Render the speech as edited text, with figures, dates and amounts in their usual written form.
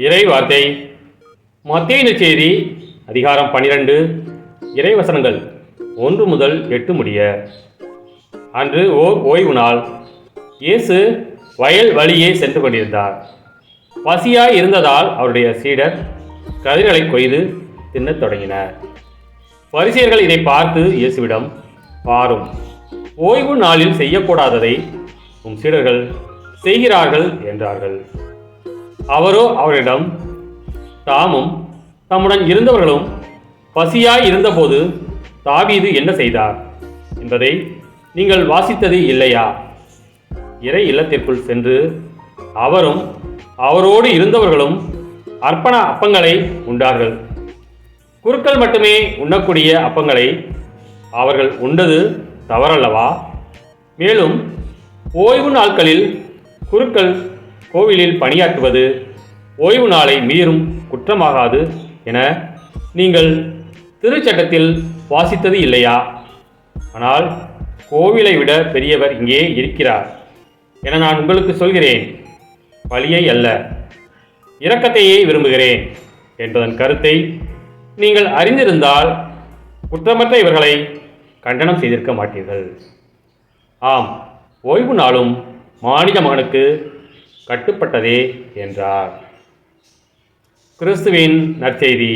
இறை வார்த்தை மத்தேயு நற்செய்தி அதிகாரம் 12 இறைவசனங்கள் 1 முதல் 8 முடிய. அன்று ஓர் ஓய்வு நாள். இயேசு வயல் வழியே சென்று கொண்டிருந்தார். பசியாய் இருந்ததால் அவருடைய சீடர் கதிர்களை கொய்து தின்னத் தொடங்கினர். பரிசேயர்கள் இதை பார்த்து இயேசுவிடம், பாரும், ஓய்வு நாளில் செய்யக்கூடாததை உம் சீடர்கள் செய்கிறார்கள் என்றார்கள். அவரோ அவரிடம், தாமும் தம்முடன் இருந்தவர்களும் பசியாய் இருந்தபோது தாவீது என்ன செய்தார் என்பதை நீங்கள் வாசித்தது இல்லையா? இறை இல்லத்திற்குள் சென்று அவரும் அவரோடு இருந்தவர்களும் அர்ப்பண அப்பங்களை உண்டார்கள். குருக்கள் மட்டுமே உண்ணக்கூடிய அப்பங்களை அவர்கள் உண்டது தவறல்லவா? மேலும் ஓய்வு நாட்களில் குருக்கள் கோவிலில் பணியாற்றுவது ஓய்வு நாளை மீறும் குற்றமாகாது என நீங்கள் திருச்சட்டத்தில் வாசித்தது இல்லையா? ஆனால் கோவிலை விட பெரியவர் இங்கே இருக்கிறார் என நான் உங்களுக்கு சொல்கிறேன். பலியை அல்ல, இரக்கத்தையே விரும்புகிறேன் என்பதன் கருத்தை நீங்கள் அறிந்திருந்தால் குற்றமற்ற இவர்களை கண்டனம் செய்திருக்க மாட்டீர்கள். ஆம், ஓய்வு நாளும் மானிட மகனுக்கு கட்டுப்பட்டதே என்றார். கிறிஸ்துவின் நற்செய்தி.